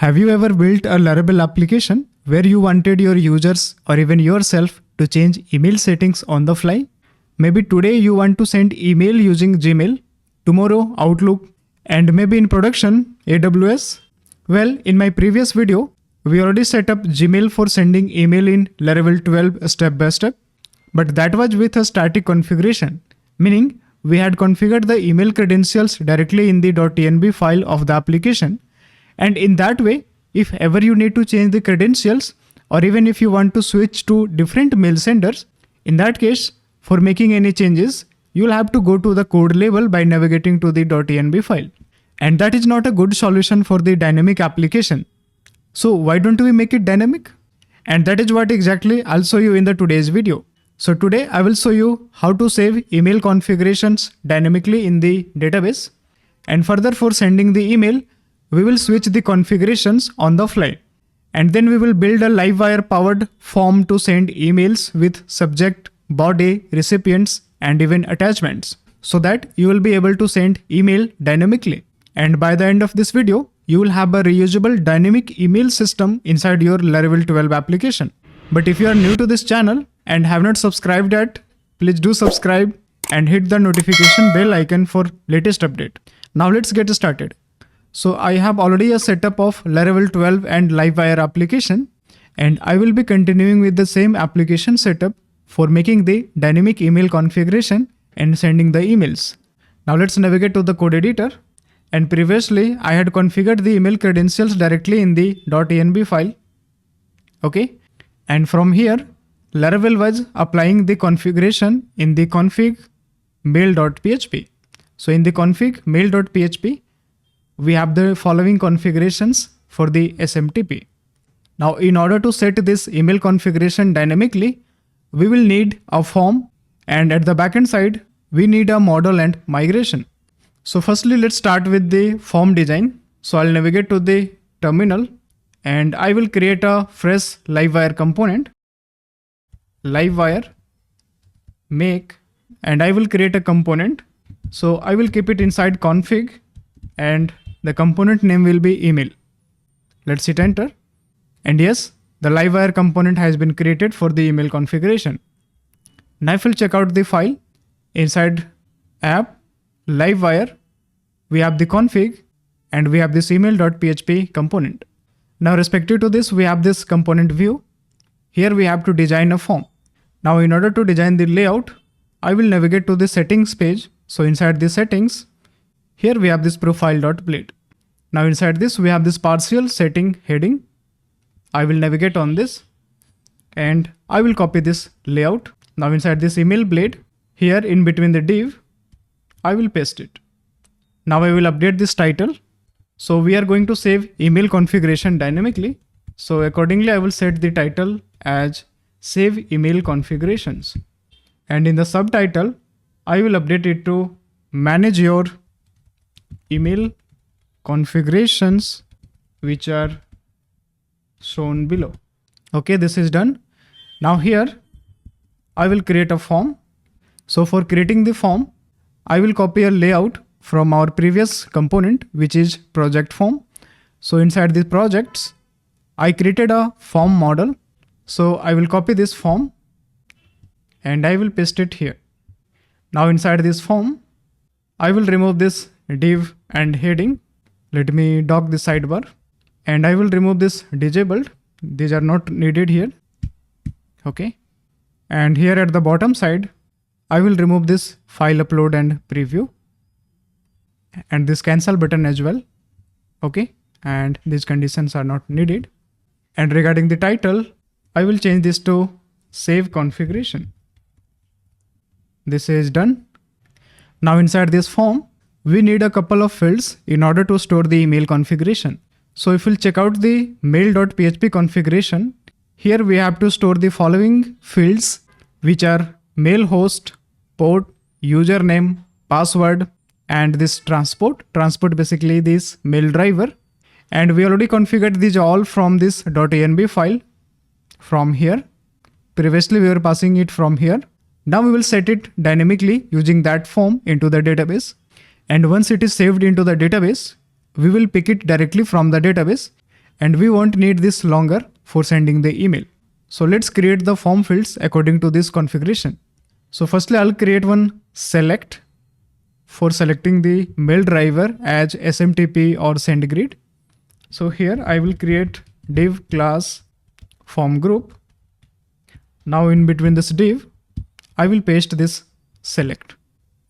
Have you ever built a Laravel application where you wanted your users or even yourself to change email settings on the fly? Maybe today you want to send email using Gmail, tomorrow Outlook, and maybe in production AWS. Well, in my previous video, we already set up Gmail for sending email in Laravel 12 step by step, but that was with a static configuration, meaning we had configured the email credentials directly in the .env file of the application. And in that way, if ever you need to change the credentials, or even if you want to switch to different mail senders, in that case, for making any changes, you'll have to go to the code level by navigating to the .env file. And that is not a good solution for the dynamic application. So why don't we make it dynamic? And that is what exactly I'll show you in the today's video. So today I will show you how to save email configurations dynamically in the database. And further, for sending the email, we will switch the configurations on the fly. And then we will build a Livewire powered form to send emails with subject, body, recipients, and even attachments, so that you will be able to send email dynamically. And by the end of this video, you will have a reusable dynamic email system inside your Laravel 12 application. But if you are new to this channel and have not subscribed yet, please do subscribe and hit the notification bell icon for latest update. Now let's get started. So I have already a setup of Laravel 12 and Livewire application, and I will be continuing with the same application setup for making the dynamic email configuration and sending the emails. Now let's navigate to the code editor. And previously I had configured the email credentials directly in the .env file. Okay. And from here, Laravel was applying the configuration in the config mail.php. So in the config mail.php, we have the following configurations for the SMTP. Now, in order to set this email configuration dynamically, we will need a form, and at the backend side, we need a model and migration. So firstly, let's start with the form design. So I'll navigate to the terminal and I will create a fresh Livewire component. Livewire make, and I will create a component. So I will keep it inside config, and the component name will be email. Let's hit enter. And yes, the Livewire component has been created for the email configuration. Now if we'll check out the file, inside app, Livewire, we have the config and we have this email.php component. Now respective to this, we have this component view. Here we have to design a form. Now in order to design the layout, I will navigate to the settings page. So inside the settings, here we have this profile.blade. Now inside this, we have this partial setting heading. I will navigate on this and I will copy this layout. Now inside this email blade, here in between the div, I will paste it. Now I will update this title. So we are going to save email configuration dynamically. So accordingly, I will set the title as save email configurations. And in the subtitle, I will update it to manage your email configurations which are shown below. Okay, this is done. Now here I will create a form. So for creating the form, I will copy a layout from our previous component, which is project form. So inside the projects, I created a form model. So I will copy this form and I will paste it here. Now inside this form, I will remove this div and heading. Let me dock the sidebar, and I will remove this disabled. These are not needed here. Okay. And here at the bottom side, I will remove this file upload and preview, and this cancel button as well. Okay. And these conditions are not needed. And regarding the title, I will change this to save configuration. This is done. Now inside this form, we need a couple of fields in order to store the email configuration. So if we'll check out the mail.php configuration, here we have to store the following fields, which are mail host, port, username, password, and this transport. Transport basically this mail driver. And we already configured these all from this .env file from here. Previously we were passing it from here. Now we will set it dynamically using that form into the database. And once it is saved into the database, we will pick it directly from the database and we won't need this longer for sending the email. So let's create the form fields according to this configuration. So firstly, I'll create one select for selecting the mail driver as SMTP or SendGrid. So here I will create div class form group. Now in between this div, I will paste this select,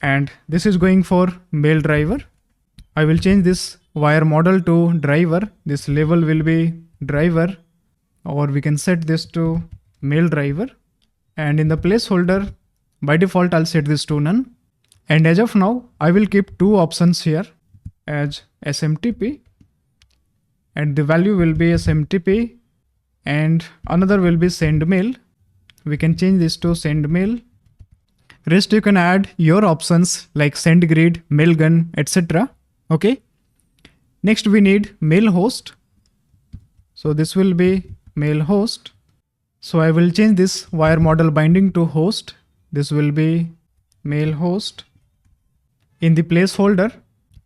and this is going for mail driver. I will change this wire model to driver. This label will be driver, or we can set this to mail driver. And in the placeholder, by default, I'll set this to none. And as of now, I will keep two options here as SMTP, and the value will be SMTP, and another will be send mail. We can change this to send mail. Rest you can add your options like SendGrid, Mailgun, etc. Okay. Next we need mail host. So this will be mail host. So I will change this wire model binding to host. This will be mail host. In the placeholder,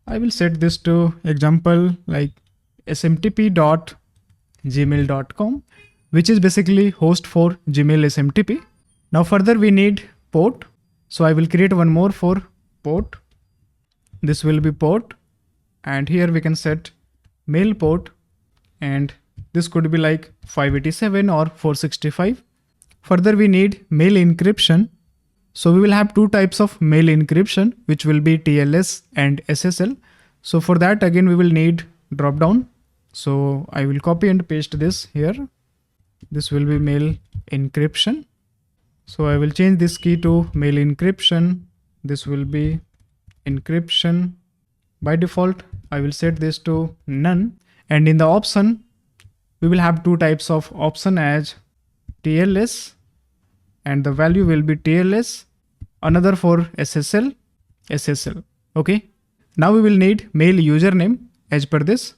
I will set this to example like smtp.gmail.com, which is basically host for Gmail SMTP. Now further we need port. So I will create one more for port. This will be port, and here we can set mail port, and this could be like 587 or 465. Further we need mail encryption. So we will have two types of mail encryption, which will be TLS and SSL. So for that again we will need drop down. So I will copy and paste this here. This will be mail encryption. So I will change this key to mail encryption. This will be encryption. By default, I will set this to none. And in the option, we will have two types of option as TLS, and the value will be TLS, another for SSL. Okay. Now we will need mail username as per this.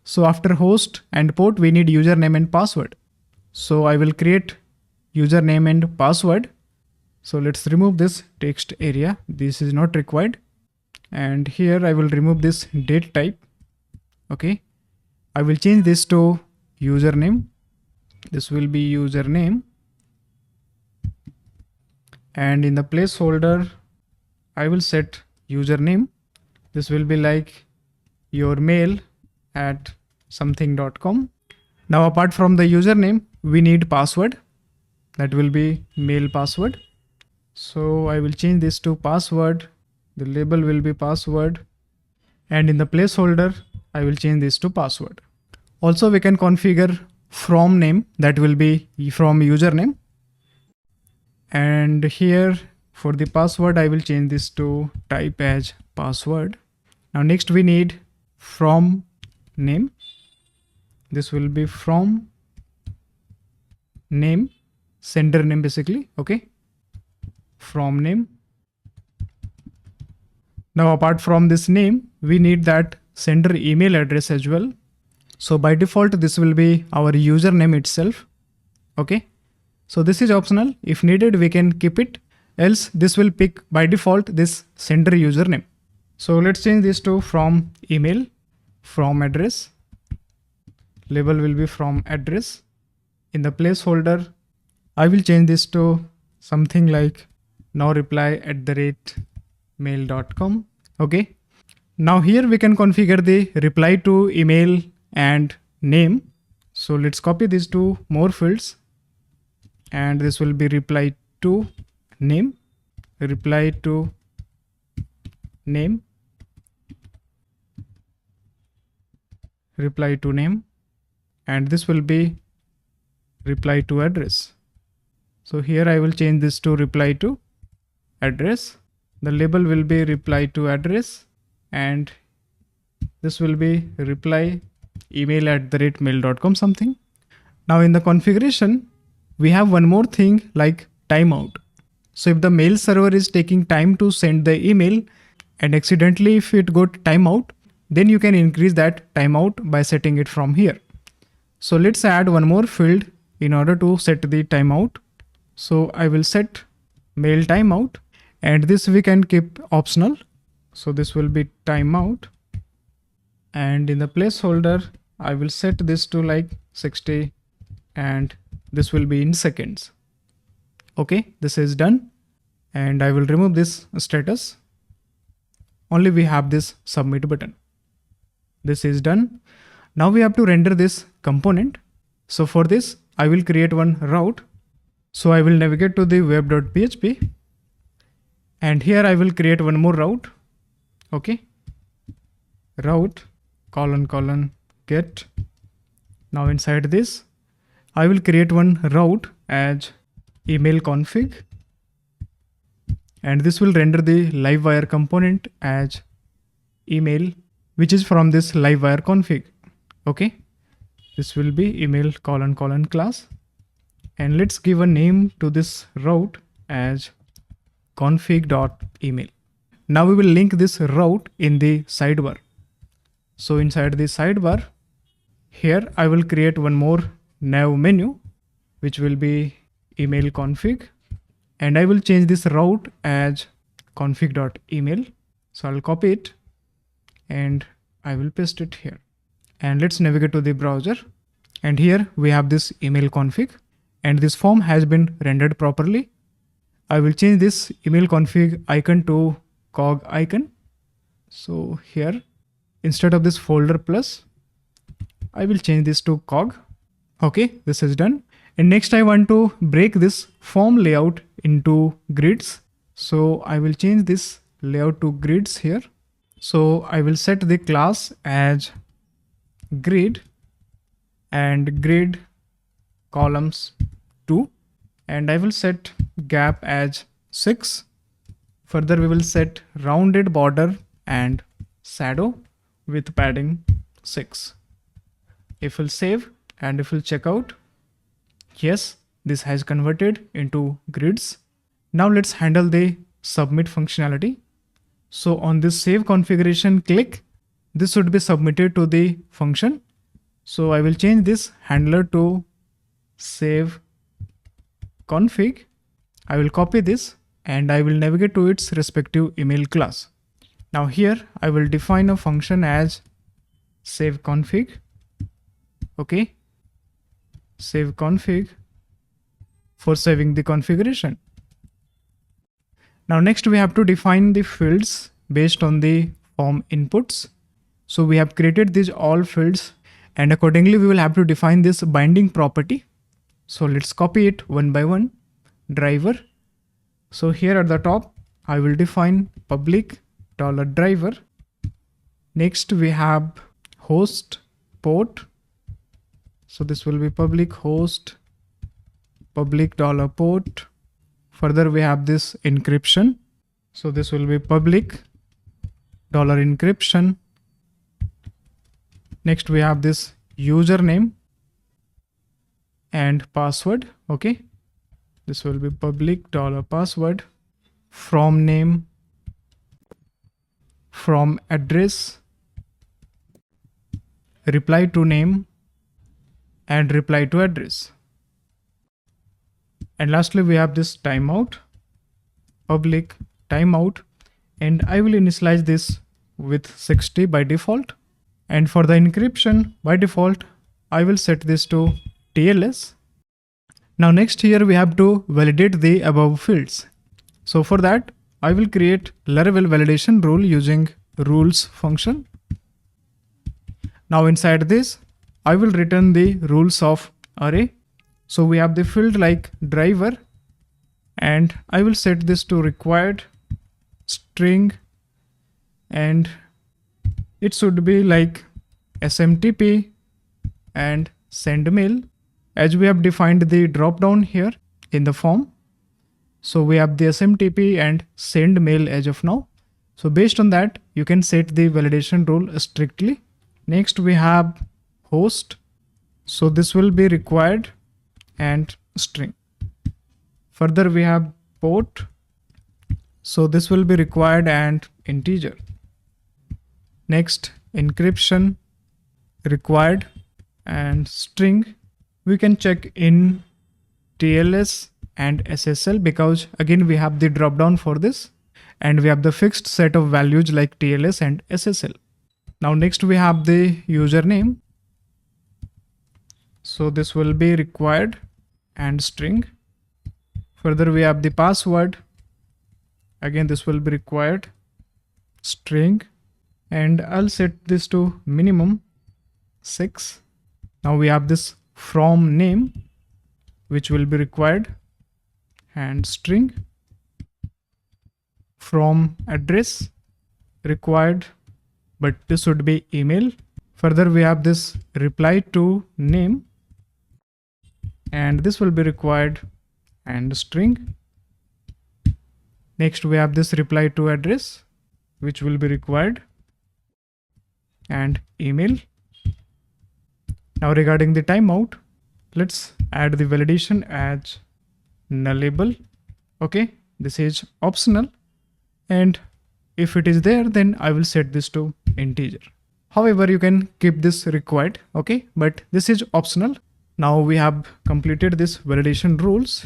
So after host and port, we need username and password. So I will create username and password. So let's remove this text area. This is not required. And here I will remove this date type. Okay. I will change this to username. This will be username. And in the placeholder, I will set username. This will be like your mail at something.com. Now apart from the username, we need password. That will be mail password. So I will change this to password. The label will be password. And in the placeholder, I will change this to password. Also we can configure from name, that will be from username. And here for the password, I will change this to type as password. Now next we need from name. This will be from name, sender name basically. Okay. From name. Now apart from this name, we need that sender email address as well. So by default, this will be our username itself. Okay. So this is optional. If needed, we can keep it. Else this will pick by default this sender username. So let's change this to from email, from address. Label will be from address. In the placeholder, I will change this to something like now reply@mail.com. Okay. Now here we can configure the reply to email and name. So let's copy these two more fields, and this will be reply to name, reply to name, reply to name, and this will be reply to address. So here I will change this to reply to address. The label will be reply to address, and this will be reply email@mail.com something. Now in the configuration, we have one more thing like timeout. So if the mail server is taking time to send the email, and accidentally if it got timeout, then you can increase that timeout by setting it from here. So let's add one more field in order to set the timeout. So I will set mail timeout, and this we can keep optional. So this will be timeout, and in the placeholder, I will set this to like 60 and this will be in seconds. Okay, this is done. And I will remove this status. Only we have this submit button. This is done. Now we have to render this component. So for this, I will create one route. So I will navigate to the web.php. And here I will create one more route. Okay. Route : get. Now inside this, I will create one route as email config. And this will render the Livewire component as email, which is from this Livewire config. Okay. This will be email : class. And let's give a name to this route as config.email. Now we will link this route in the sidebar. So inside the sidebar, here I will create one more nav menu, which will be email config. And I will change this route as config.email. So I'll copy it and I will paste it here. And let's navigate to the browser. And here we have this email config and this form has been rendered properly. I will change this email config icon to cog icon. So here, instead of this folder plus, I will change this to cog. Okay, this is done. And next I want to break this form layout into grids. So I will change this layout to grids here. So I will set the class as grid and grid columns 2. And I will set gap as 6. Further we will set rounded border and shadow with padding 6. If we'll save and if we'll check out, yes, this has converted into grids. Now let's handle the submit functionality. So on this save configuration click, this should be submitted to the function. So I will change this handler to save config. I will copy this and I will navigate to its respective email class. Now here I will define a function as save config. Okay. Save config for saving the configuration. Now next we have to define the fields based on the form inputs. So we have created these all fields and accordingly we will have to define this binding property. So let's copy it one by one. Driver. So here at the top, I will define public $driver. Next we have host port. So this will be public host public $port. Further we have this encryption. So this will be public $encryption. Next we have this username and password. Okay. This will be public $password. From name, from address, reply to name and reply to address. And lastly we have this timeout, public timeout, and I will initialize this with 60 by default. And for the encryption by default, I will set this to TLS. Now next here we have to validate the above fields. So for that, I will create Laravel validation rule using rules function. Now inside this, I will return the rules of array. So we have the field like driver and I will set this to required string and it should be like SMTP and send mail, as we have defined the drop down here in the form. So we have the SMTP and send mail as of now. So based on that, you can set the validation rule strictly. Next we have host. So this will be required and string. Further we have port. So this will be required and integer. Next encryption, required and string. We can check in TLS and SSL because again we have the drop down for this and we have the fixed set of values like TLS and SSL. Now next we have the username So this will be required and string. Further we have the password. Again, this will be required string, and I'll set this to minimum 6. Now we have this from name, which will be required and string. From address required, but this would be email. Further we have this reply to name, and this will be required and string. Next we have this reply to address, which will be required and email. Now regarding the timeout, let's add the validation as nullable. Okay, this is optional, and if it is there, then I will set this to integer. However, you can keep this required, okay, but this is optional. Now we have completed this validation rules.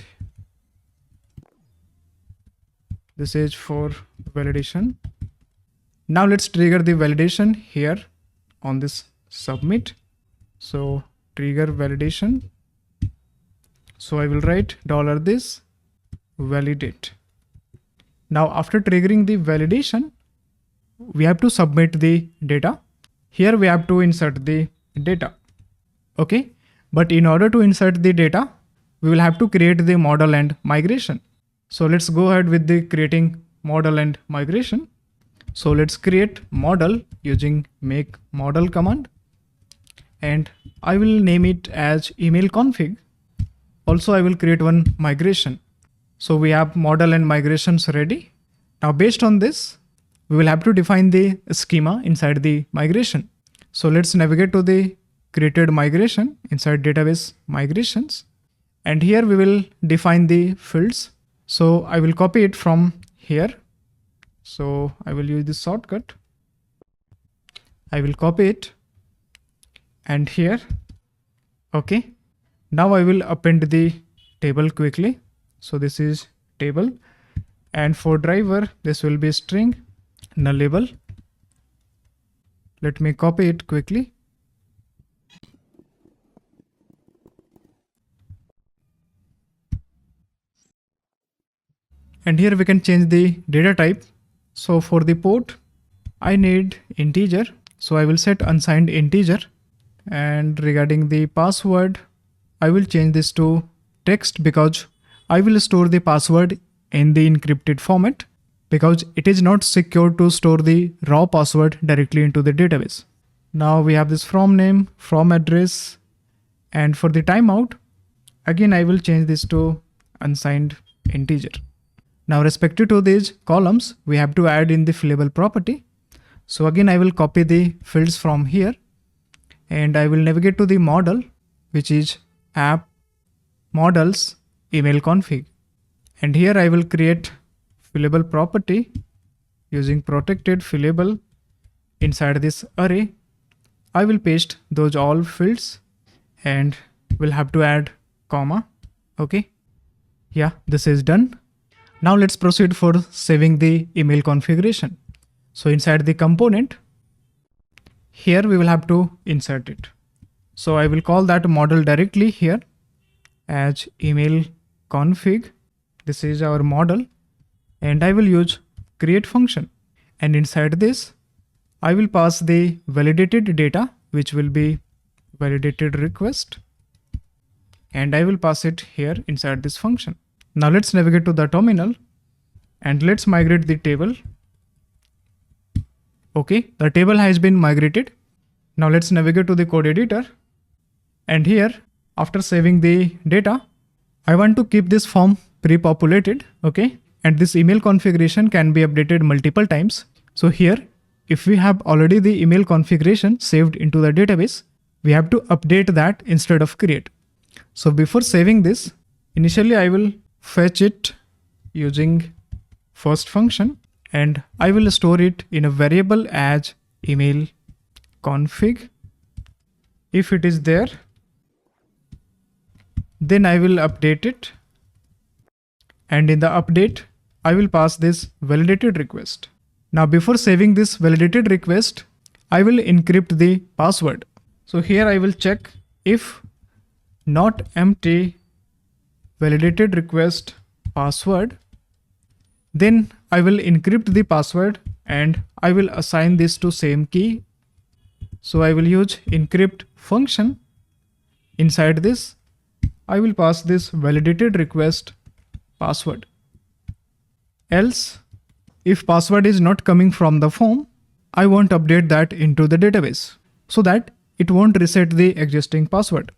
This is for validation. Now let's trigger the validation here on this submit. So trigger validation. So I will write $this validate. Now after triggering the validation, we have to submit the data. Here we have to insert the data. Okay, but in order to insert the data, we will have to create the model and migration. So let's go ahead with the creating model and migration. So let's create model using make model command, and I will name it as email config. Also I will create one migration. So we have model and migrations ready. Now based on this, we will have to define the schema inside the migration. So let's navigate to the created migration inside database migrations, and here we will define the fields. So I will copy it from here. So I will use this shortcut. I will copy it and here. Okay. Now I will append the table quickly. So this is table, and for driver, this will be string nullable. Let me copy it quickly. And here we can change the data type. So for the port, I need integer. So I will set unsigned integer. And regarding the password, I will change this to text because I will store the password in the encrypted format, because it is not secure to store the raw password directly into the database. Now we have this from name, from address, and for the timeout, again I will change this to unsigned integer. Now respective to these columns, we have to add in the fillable property. So again I will copy the fields from here, and I will navigate to the model, which is app models email config. And here I will create fillable property using protected fillable inside this array. I will paste those all fields and we'll have to add comma. Okay. Yeah, this is done. Now let's proceed for saving the email configuration. So inside the component, here we will have to insert it. So I will call that model directly here as email config. This is our model, and I will use create function. And inside this, I will pass the validated data, which will be validated request. And I will pass it here inside this function. Now let's navigate to the terminal and let's migrate the table. Okay, the table has been migrated. Now let's navigate to the code editor. And here, after saving the data, I want to keep this form pre-populated. Okay, and this email configuration can be updated multiple times. So here, if we have already the email configuration saved into the database, we have to update that instead of create. So before saving this, initially I will fetch it using first function, and I will store it in a variable as email config. If it is there, then I will update it. And in the update, I will pass this validated request. Now before saving this validated request, I will encrypt the password. So here I will check if not empty validated request password, then I will encrypt the password and I will assign this to same key. So I will use encrypt function. Inside this, I will pass this validated request password. Else, if password is not coming from the form, I won't update that into the database so that it won't reset the existing password.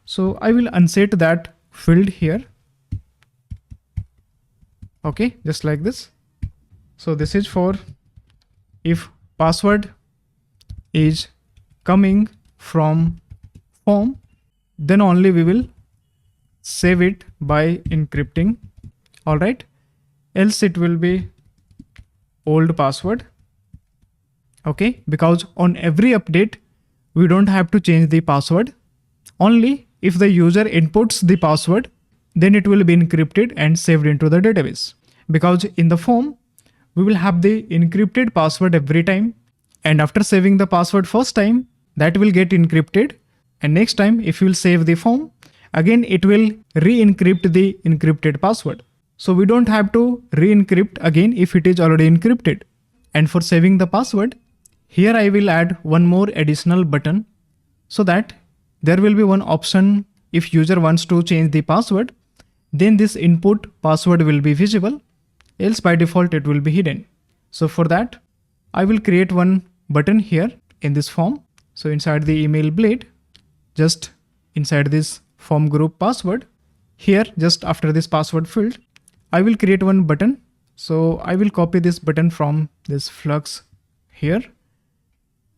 So I will unset that field here. Okay, just like this. So this is for if password is coming from form, then only we will save it by encrypting. All right. Else it will be old password. Okay, because on every update, we don't have to change the password. Only if the user inputs the password, then it will be encrypted and saved into the database. Because in the form, we will have the encrypted password every time. And after saving the password first time, that will get encrypted. And next time, if you will save the form, again, it will re-encrypt the encrypted password. So we don't have to re-encrypt again if it is already encrypted. And for saving the password, here I will add one more additional button so that there will be one option if user wants to change the password, then this input password will be visible, else by default it will be hidden. So for that, I will create one button here in this form. So inside the email blade, just inside this form group password, here just after this password field, I will create one button. So I will copy this button from this Flux here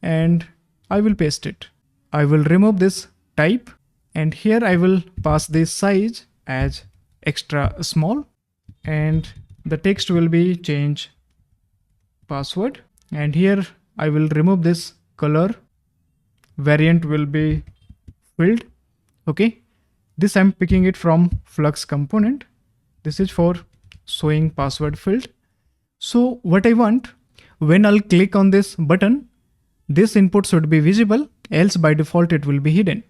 and I will paste it. I will remove this type and here I will pass this size as extra small and the text will be change password, and here I will remove this color, variant will be filled. Okay, this I'm picking it from Flux component. This is for showing password field. So what I want, when I'll click on this button, this input should be visible, else by default it will be hidden.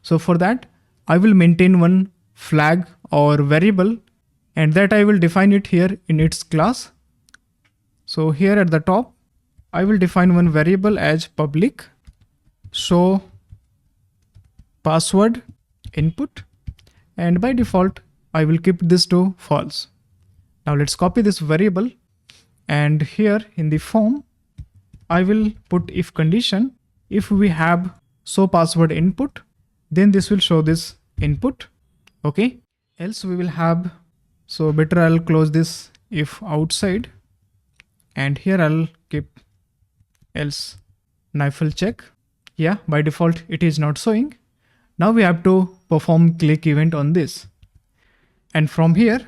So for that, I will maintain one flag or variable and that I will define it here in its class. So here at the top, I will define one variable as public show password input, and by default, I will keep this to false. Now let's copy this variable and here in the form, I will put if condition. If we have show password input, then this will show this input. Okay, else we will have, so better I'll close this if outside and here I'll keep else. Now if I'll check, yeah, by default it is not showing. Now we have to perform click event on this. And from here,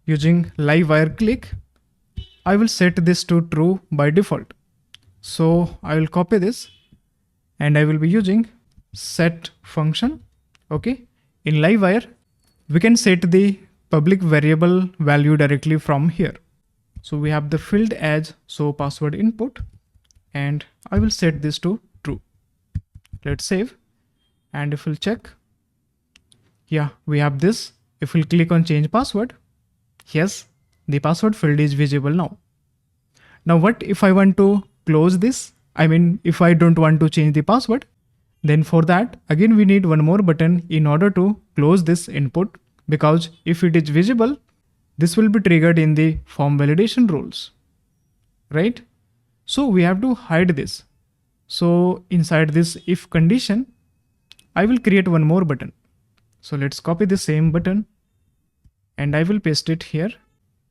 using Livewire click, I will set this to true by default. So I will copy this and I will be using set function. Okay, in Livewire, we can set the public variable value directly from here. So we have the field as show password input and I will set this to true. Let's save. And if we'll check, yeah, we have this. If we'll click on change password, yes, the password field is visible now. Now what if I want to close this? I mean, if I don't want to change the password, then for that, again, we need one more button in order to close this input, because if it is visible, this will be triggered in the form validation rules, right? So we have to hide this. So inside this if condition, I will create one more button. So let's copy the same button and I will paste it here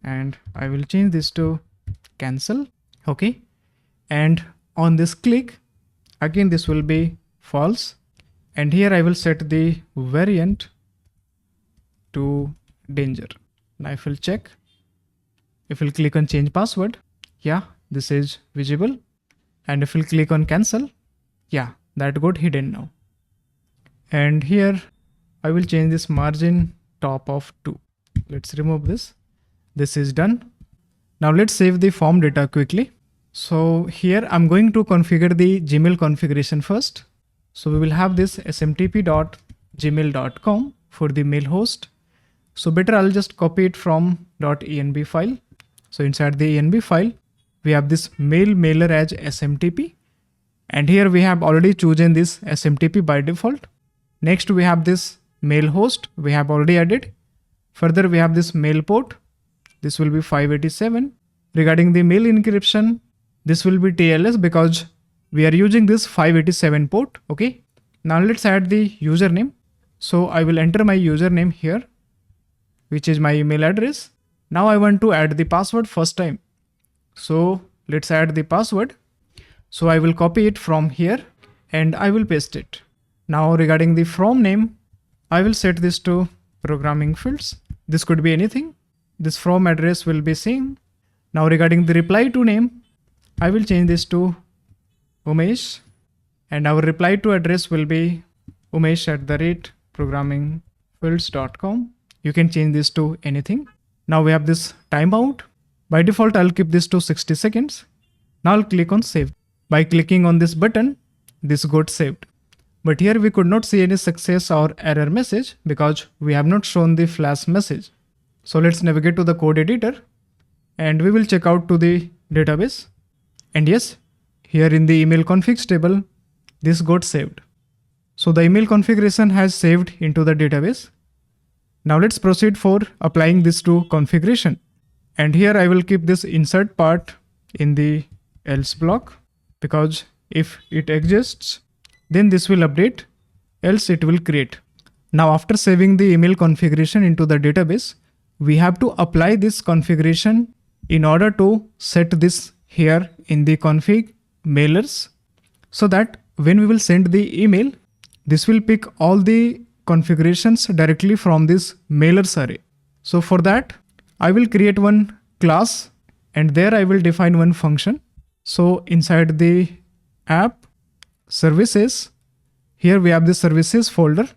and I will change this to cancel. Okay. And on this click, again, this will be false. And here I will set the variant to danger. Now if we'll check, if we'll click on change password, yeah, this is visible. And if we'll click on cancel, yeah, that got hidden now. And here I will change this margin top of 2. Let's remove this. This is done. Now let's save the form data quickly. So here I'm going to configure the Gmail configuration first. So we will have this smtp.gmail gmail.com for the mail host. So better I'll just copy it from .env file. So inside the env file, we have this mail mailer as SMTP. And here we have already chosen this SMTP by default. Next we have this mail host we have already added. Further we have this mail port. This will be 587. Regarding the mail encryption, this will be TLS because we are using this 587 port. Okay. Now let's add the username. So I will enter my username here, which is my email address. Now I want to add the password first time. So let's add the password. So I will copy it from here and I will paste it. Now regarding the from name, I will set this to programming fields. This could be anything. This from address will be same. Now regarding the reply to name, I will change this to Umesh, and our reply to address will be umesh@programmingfields.com. You can change this to anything. Now we have this timeout. By default, I'll keep this to 60 seconds. Now I'll click on save. By clicking on this button, this got saved. But here we could not see any success or error message because we have not shown the flash message. So let's navigate to the code editor and we will check out to the database. And yes, here in the email configs table, this got saved. So the email configuration has saved into the database. Now let's proceed for applying this to configuration. And here I will keep this insert part in the else block because if it exists, then this will update, else it will create. Now after saving the email configuration into the database, we have to apply this configuration in order to set this here in the config mailers so that when we will send the email, this will pick all the configurations directly from this mailers array. So for that, I will create one class and there I will define one function. So inside the app services, here we have the services folder.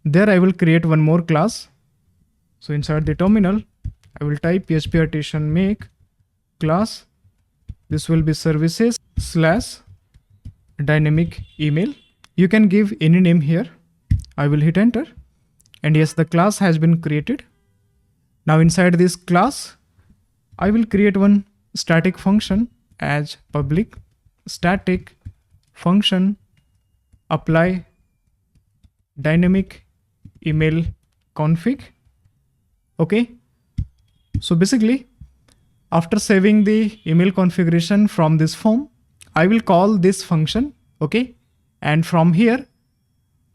There I will create one more class. So inside the terminal, I will type php artisan make class. This will be services/dynamic email. You can give any name here. I will hit enter. And yes, the class has been created. Now inside this class, I will create one static function as public static function apply dynamic email config. Okay. So basically, after saving the email configuration from this form, I will call this function. Okay. And from here,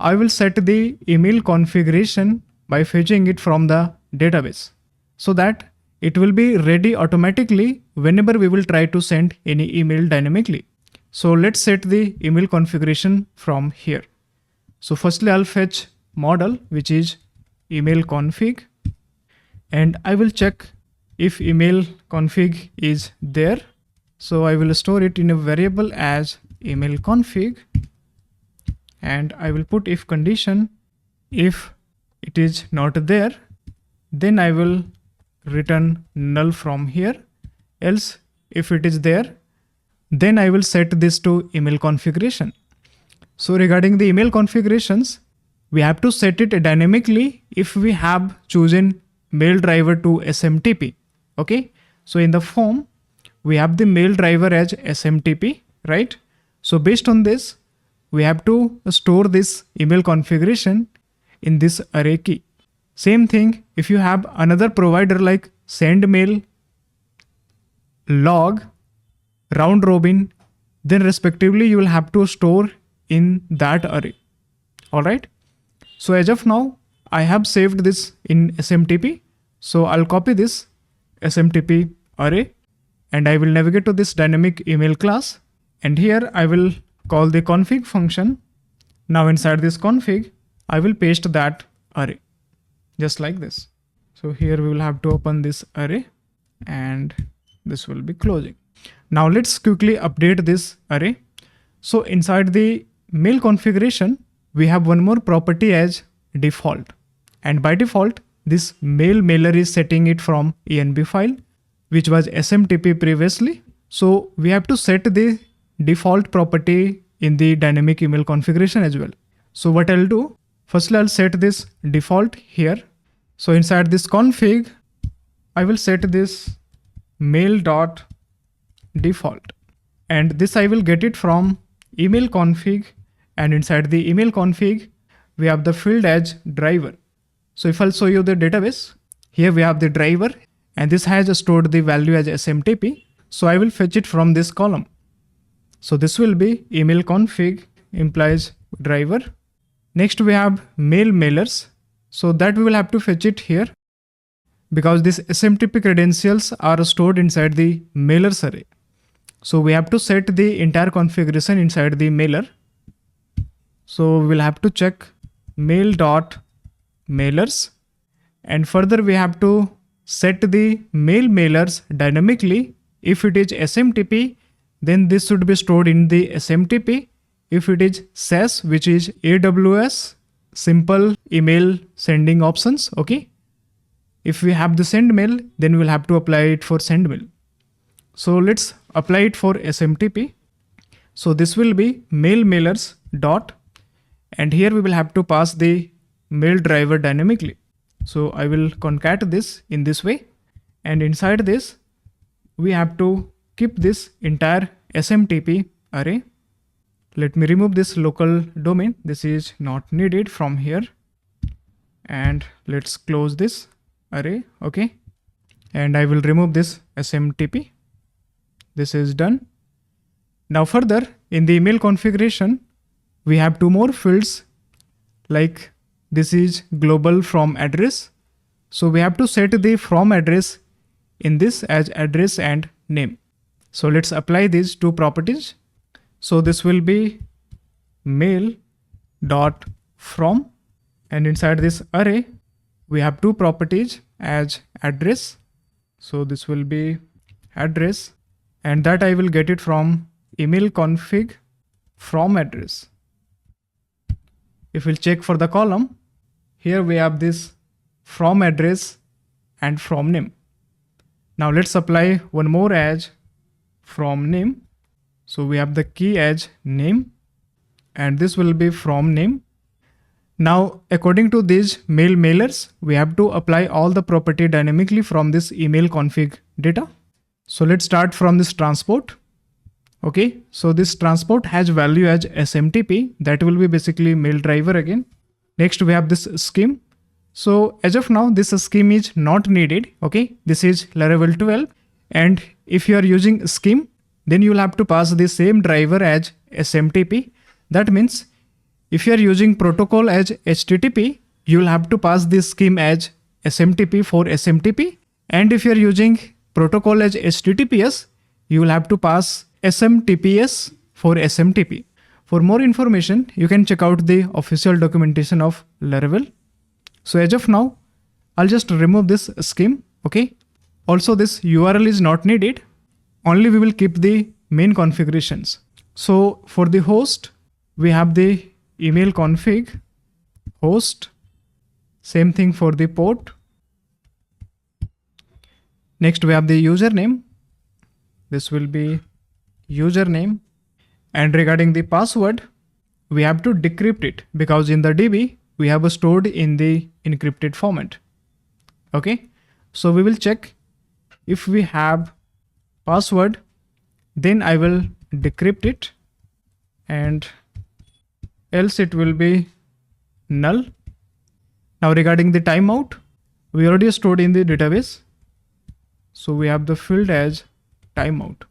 I will set the email configuration by fetching it from the database so that it will be ready automatically whenever we will try to send any email dynamically. So let's set the email configuration from here. So firstly, I'll fetch model, which is email config, and I will check if email config is there. So I will store it in a variable as email config, and I will put if condition. If it is not there, then I will return null from here. Else, if it is there, then I will set this to email configuration. So regarding the email configurations, we have to set it dynamically if we have chosen mail driver to SMTP. Okay. So in the form, we have the mail driver as SMTP, right? So based on this, we have to store this email configuration in this array key. Same thing, if you have another provider like send mail, log, round robin, then respectively you will have to store in that array. All right. So as of now, I have saved this in SMTP. So I'll copy this SMTP array and I will navigate to this dynamic email class. And here I will call the config function. Now inside this config, I will paste that array just like this. So here we will have to open this array and this will be closing. Now let's quickly update this array. So inside the mail configuration, we have one more property as default. And by default, this mail mailer is setting it from env file, which was SMTP previously. So we have to set the default property in the dynamic email configuration as well. So what I'll do, Firstly, I'll set this default here. So inside this config, I will set this mail.default, and this I will get it from email config, and inside the email config, we have the field as driver. So if I'll show you the database, here we have the driver, and this has stored the value as SMTP. So I will fetch it from this column. So this will be email config implies driver. Next we have mail mailers. So that we will have to fetch it here because these SMTP credentials are stored inside the mailers array. So we have to set the entire configuration inside the mailer. So we'll have to check mail.mailers, and further we have to set the mail mailers dynamically. If it is SMTP, then this should be stored in the SMTP. If it is SaaS, which is AWS, simple email sending options, okay. If we have the send mail, then we'll have to apply it for send mail. So let's apply it for SMTP. So this will be mail mailers dot, and here we will have to pass the mail driver dynamically. So I will concat this in this way, and inside this, we have to keep this entire SMTP array. Let me remove this local domain. This is not needed from here. And let's close this array. Okay. And I will remove this SMTP. This is done. Now further in the email configuration, we have two more fields, like this is global from address. So we have to set the from address in this as address and name. So let's apply these two properties. So this will be mail.from, and inside this array, we have two properties as address. So this will be address, and that I will get it from email config from address. If we'll check for the column, here we have this from address and from name. Now let's apply one more as from name. So we have the key as name, and this will be from name. Now, according to these mail mailers, we have to apply all the property dynamically from this email config data. So let's start from this transport. Okay, so this transport has value as SMTP. That will be basically mail driver again. Next, we have this scheme. So as of now, this scheme is not needed. Okay, this is Laravel 12. And if you are using scheme, then you will have to pass the same driver as SMTP. That means if you are using protocol as HTTP, you will have to pass this scheme as SMTP for SMTP. And if you are using protocol as HTTPS, you will have to pass SMTPS for SMTP. For more information, you can check out the official documentation of Laravel. So as of now, I'll just remove this scheme. Okay. Also, this URL is not needed. Only we will keep the main configurations. So for the host, we have the email config host. Same thing for the port. Next, we have the username. This will be username. And regarding the password, we have to decrypt it because in the DB, we have stored in the encrypted format. Okay. So we will check if we have password, then I will decrypt it, and else it will be null. Now regarding the timeout, we already stored in the database. So we have the field as timeout.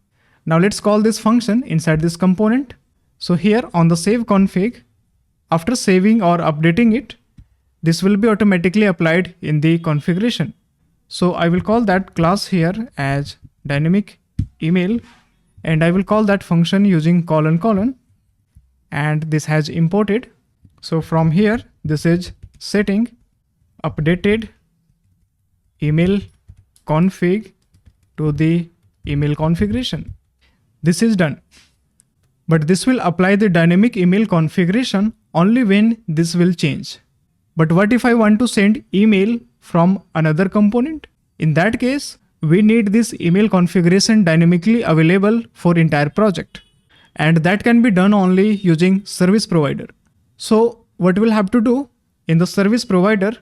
Now let's call this function inside this component. So here on the save config, after saving or updating it, this will be automatically applied in the configuration. So I will call that class here as dynamic email, and I will call that function using : and this has imported. So from here, this is setting updated email config to the email configuration. This is done. But this will apply the dynamic email configuration only when this will change. But what if I want to send email from another component? In that case, we need this email configuration dynamically available for entire project. And that can be done only using service provider. So what we'll have to do, in the service provider,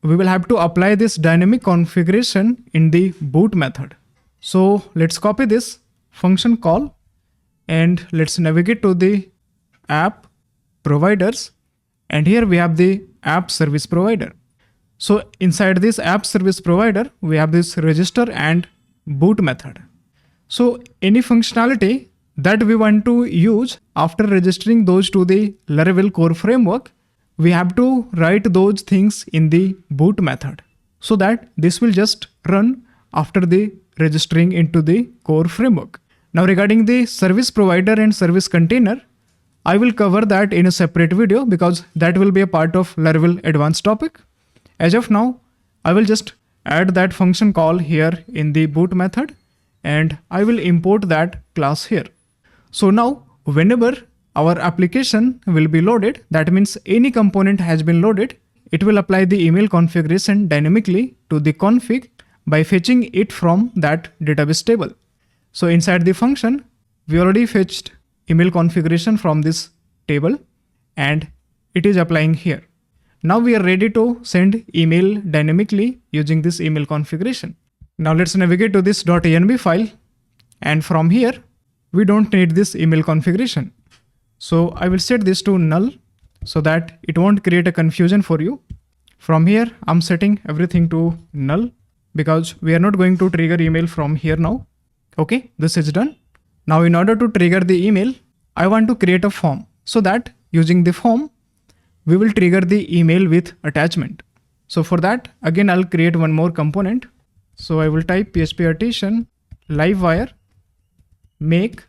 we will have to apply this dynamic configuration in the boot method. So let's copy this function call and let's navigate to the app providers, and here we have the app service provider. So inside this app service provider, we have this register and boot method. So any functionality that we want to use after registering those to the Laravel core framework, we have to write those things in the boot method so that this will just run after the registering into the core framework. Now regarding the service provider and service container, I will cover that in a separate video because that will be a part of Laravel advanced topic. As of now, I will just add that function call here in the boot method and I will import that class here. So now whenever our application will be loaded, that means any component has been loaded, it will apply the email configuration dynamically to the config by fetching it from that database table. So inside the function, we already fetched email configuration from this table and it is applying here. Now we are ready to send email dynamically using this email configuration. Now let's navigate to this .env file, and from here we don't need this email configuration. So I will set this to null so that it won't create a confusion for you. From here I'm setting everything to null because we are not going to trigger email from here now. Okay, this is done. Now in order to trigger the email, I want to create a form so that using the form, we will trigger the email with attachment. So for that, again, I'll create one more component. So I will type PHP artisan livewire make,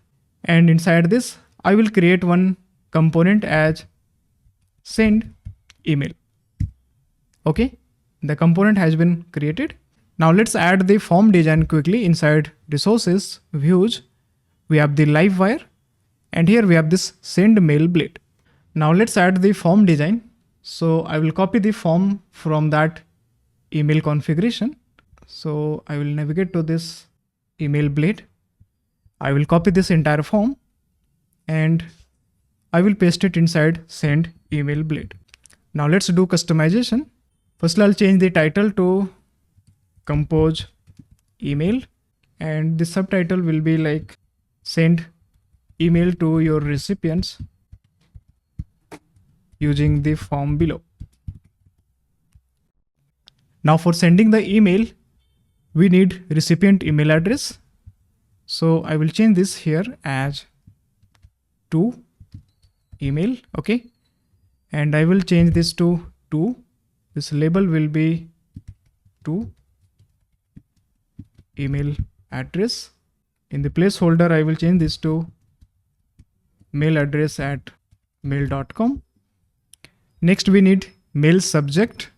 and inside this, I will create one component as send email. Okay, the component has been created. Now let's add the form design quickly. Inside resources, views, we have the livewire, and here we have this send mail blade. Now let's add the form design. So I will copy the form from that email configuration. So I will navigate to this email blade. I will copy this entire form and I will paste it inside send email blade. Now let's do customization. First I'll change the title to compose email, and the subtitle will be like send email to your recipients using the form below. Now for sending the email, we need recipient email address. So I will change this here as to email. Okay. And I will change this to this label will be to email address. In the placeholder, I will change this to mail address at mail.com. Next, we need mail subject.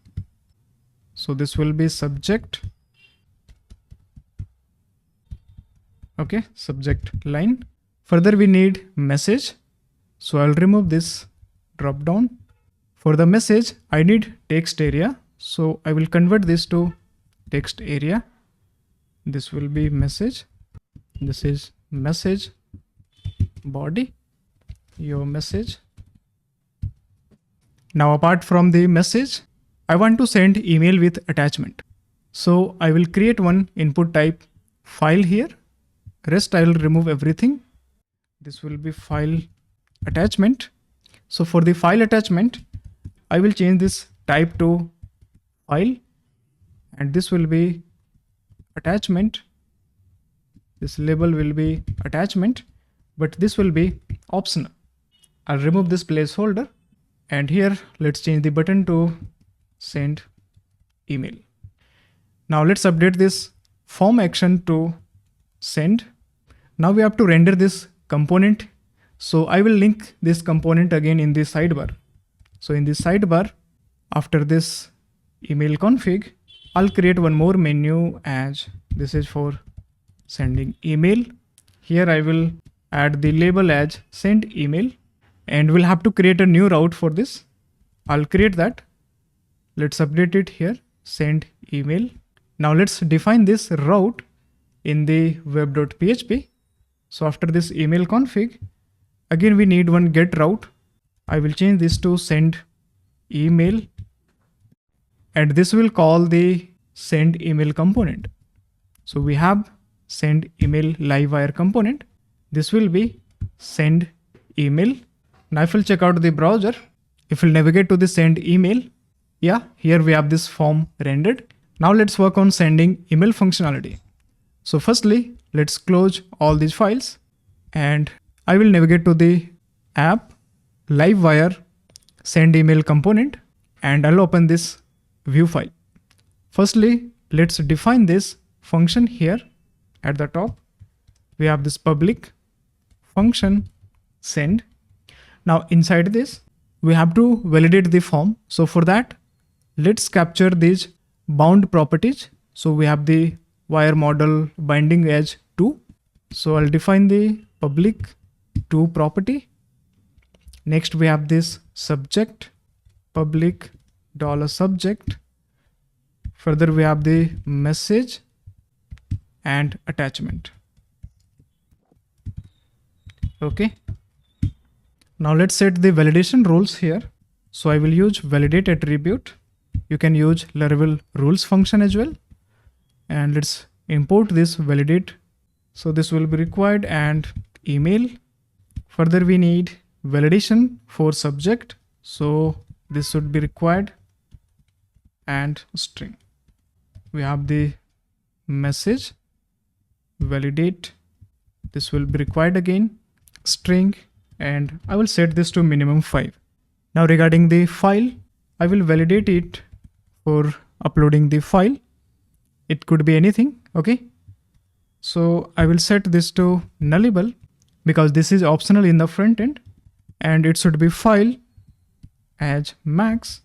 So this will be subject. Okay, subject line. Further, we need message. So I'll remove this drop down. For the message, I need text area. So I will convert this to text area. This will be message. This is message body, your message. Now, apart from the message, I want to send email with attachment. So I will create one input type file here. Rest I will remove everything. This will be file attachment. So for the file attachment, I will change this type to file, and this will be attachment. This label will be attachment, but this will be optional. I'll remove this placeholder, and here let's change the button to send email. Now let's update this form action to send. Now we have to render this component. So I will link this component again in the sidebar. So in the sidebar, after this email config, I'll create one more menu as this is for sending email. Here I will add the label as send email, and we'll have to create a new route for this. I'll create that. Let's update it here, send email. Now let's define this route in the web.php. So after this email config, again we need one get route. I will change this to send email and this will call the send email component. So we have send email Livewire component. This will be send email. Now if we'll check out the browser, if we'll navigate to the send email, yeah, here we have this form rendered. Now let's work on sending email functionality. So firstly, let's close all these files and I will navigate to the app Livewire send email component and I'll open this view file. Firstly, let's define this function here at the top. We have this public function send. Now inside this, we have to validate the form. So for that, let's capture these bound properties. So we have the wire model binding as 2. So I'll define the public to property. Next we have this subject, public $subject. Further we have the message and attachment. Okay. Now let's set the validation rules here. So I will use validate attribute. You can use Laravel rules function as well. And let's import this validate. So this will be required and email. Further we need validation for subject. So this should be required and string. We have the message, validate. This will be required again, string, and I will set this to minimum 5. Now regarding the file, I will validate it for uploading the file. It could be anything, okay? So I will set this to nullable because this is optional in the front end and it should be file as max.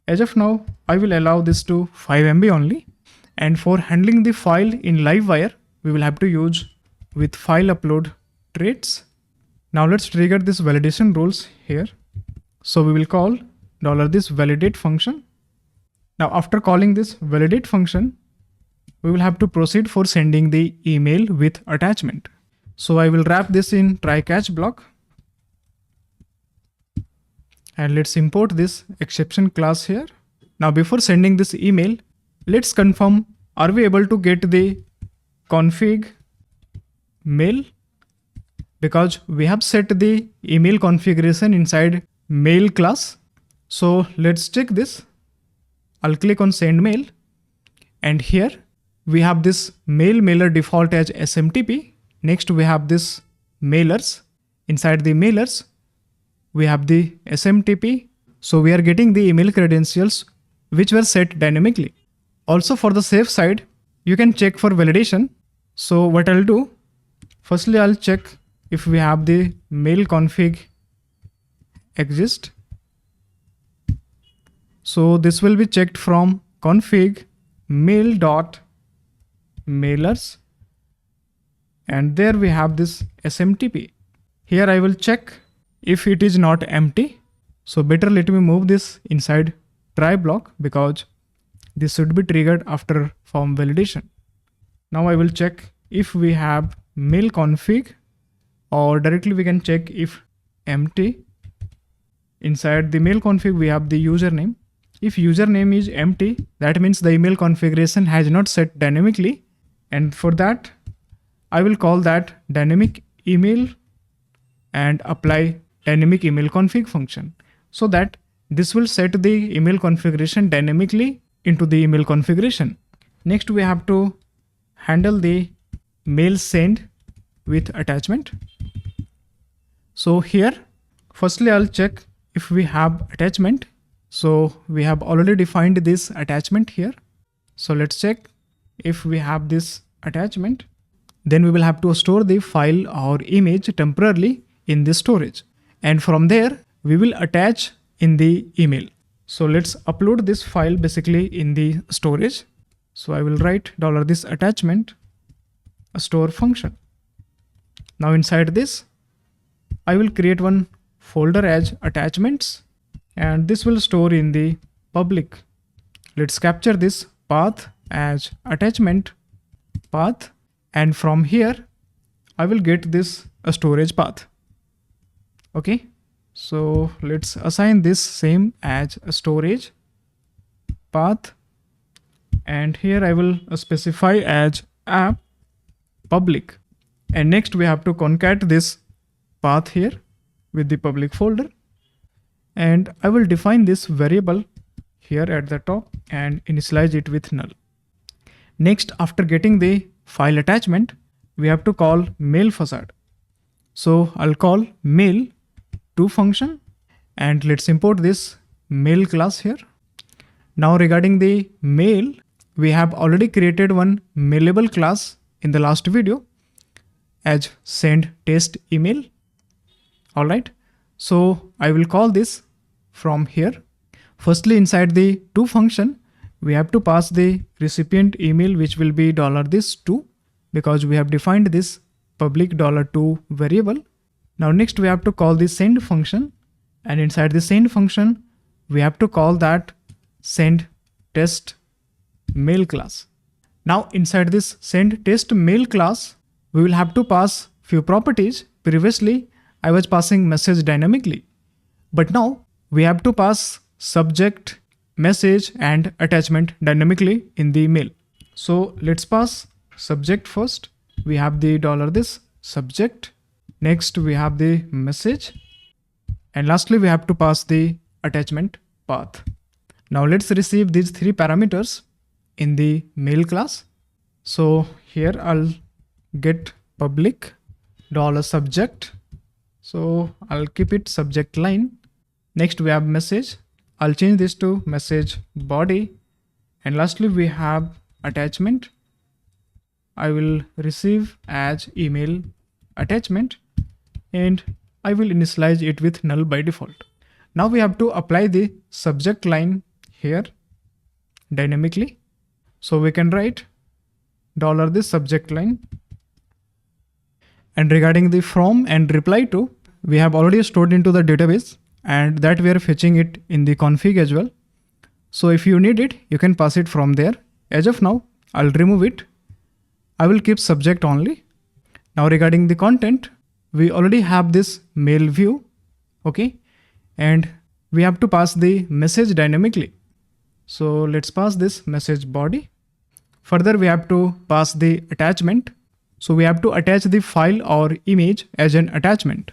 As of now, I will allow this to 5 MB only. And for handling the file in Livewire, we will have to use with file upload traits. Now let's trigger this validation rules here. So we will call $this validate function. Now after calling this validate function, we will have to proceed for sending the email with attachment. So I will wrap this in try catch block. And let's import this exception class here. Now before sending this email, let's confirm, are we able to get the config mail? Because we have set the email configuration inside mail class. So let's check this. I'll click on send mail. And here we have this mail mailer default as SMTP. Next we have this mailers. Inside the mailers, we have the SMTP. So we are getting the email credentials which were set dynamically. Also for the safe side, you can check for validation. So what I'll do, firstly I'll check if we have the mail config exist. So this will be checked from config mail.mailers and there we have this SMTP. Here I will check if it is not empty. So better let me move this inside try block because this should be triggered after form validation. Now I will check if we have mail config or directly we can check if empty. Inside the mail config we have the username. If username is empty, that means the email configuration has not set dynamically. And for that, I will call that dynamic email and apply dynamic email config function so that this will set the email configuration dynamically into the email configuration. Next, we have to handle the mail send with attachment. So here, firstly, I'll check if we have attachment. So we have already defined this attachment here. So let's check if we have this attachment. Then we will have to store the file or image temporarily in this storage. And from there, we will attach in the email. So let's upload this file basically in the storage. So I will write $this attachment, a store function. Now inside this, I will create one folder as attachments. And this will store in the public. Let's capture this path as attachment path. And from here, I will get this a storage path. Okay. So let's assign this same as a storage. path, and here I will specify as app public, and next we have to concat this path here with the public folder, and I will define this variable here at the top and initialize it with null. Next, after getting the file attachment, we have to call mail facade. So I'll call mail to function, and let's import this mail class here. Now regarding the mail, we have already created one mailable class in the last video as send test email. All right, so I will call this from here. Firstly, inside the to function, we have to pass the recipient email, which will be $this2, because we have defined this public $2 variable. Now next we have to call the send function, and inside the send function, we have to call that send test mail class. Now inside this send test mail class, we will have to pass few properties. Previously, I was passing message dynamically, but now we have to pass subject, message and attachment dynamically in the email. So let's pass subject first. We have the $this subject. Next we have the message, and lastly we have to pass the attachment path. Now let's receive these three parameters in the mail class. So here I'll get public $subject. So I'll keep it subject line. Next we have message. I'll change this to message body, and lastly we have attachment. I will receive as email attachment, and I will initialize it with null by default. Now we have to apply the subject line here dynamically. So we can write $this subject line, and regarding the from and reply to, we have already stored into the database, and that we are fetching it in the config as well. So if you need it, you can pass it from there. As of now, I'll remove it. I will keep subject only. Now regarding the content, we already have this mail view, okay, and we have to pass the message dynamically. So let's pass this message body. Further, we have to pass the attachment. So we have to attach the file or image as an attachment.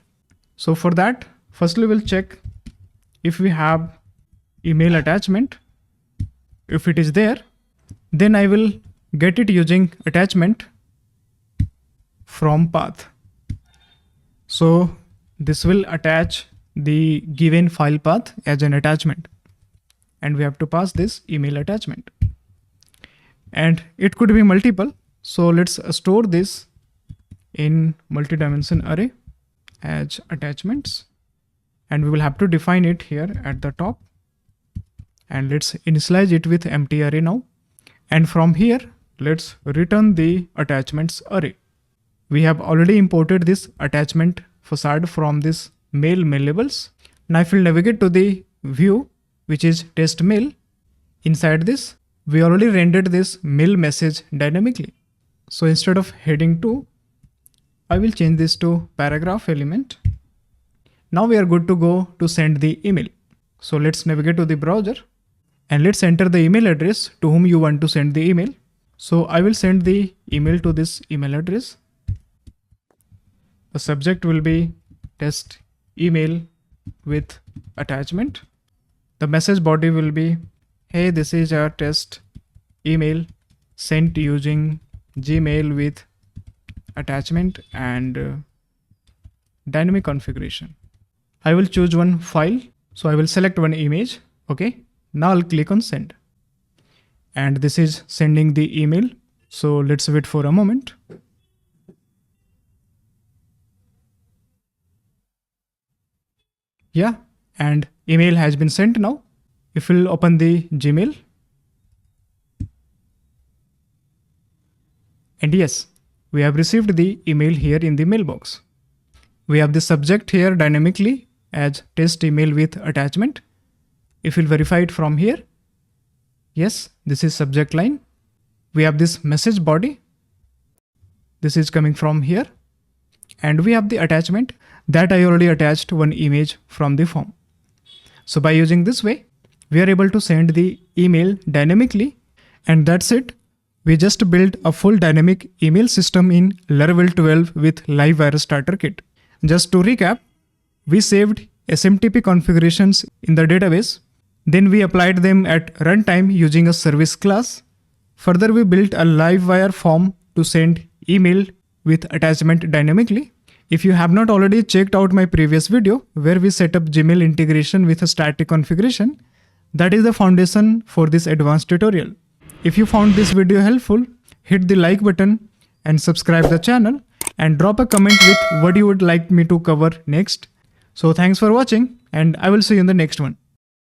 So for that, firstly we'll check if we have email attachment. If it is there, then I will get it using attachment from path. So this will attach the given file path as an attachment, and we have to pass this email attachment, and it could be multiple. So let's store this in multi-dimension array as attachments, and we will have to define it here at the top, and let's initialize it with empty array now. And from here, let's return the attachments array. We have already imported this attachment facade from this mail mailables. Now if we'll navigate to the view, which is test mail, inside this, we already rendered this mail message dynamically. So instead of heading 2, I will change this to paragraph element. Now we are good to go to send the email. So let's navigate to the browser, and let's enter the email address to whom you want to send the email. So I will send the email to this email address. The subject will be test email with attachment. The message body will be, hey, this is our test email sent using Gmail with attachment and dynamic configuration. I will choose one file. So I will select one image. Okay. Now I'll click on send. And this is sending the email. So let's wait for a moment. Yeah, and email has been sent now. If we'll open the Gmail, and yes, we have received the email here in the mailbox. We have the subject here dynamically as test email with attachment. If we'll verify it from here, yes, this is subject line. We have this message body. This is coming from here. And we have the attachment that I already attached one image from the form. So by using this way, we are able to send the email dynamically. And that's it. We just built a full dynamic email system in Laravel 12 with Livewire Starter Kit. Just to recap, we saved SMTP configurations in the database. Then we applied them at runtime using a service class. Further, we built a Livewire form to send email with attachment dynamically. If you have not already checked out my previous video where we set up Gmail integration with a static configuration, that is the foundation for this advanced tutorial. If you found this video helpful, hit the like button and subscribe the channel and drop a comment with what you would like me to cover next. So thanks for watching and I will see you in the next one.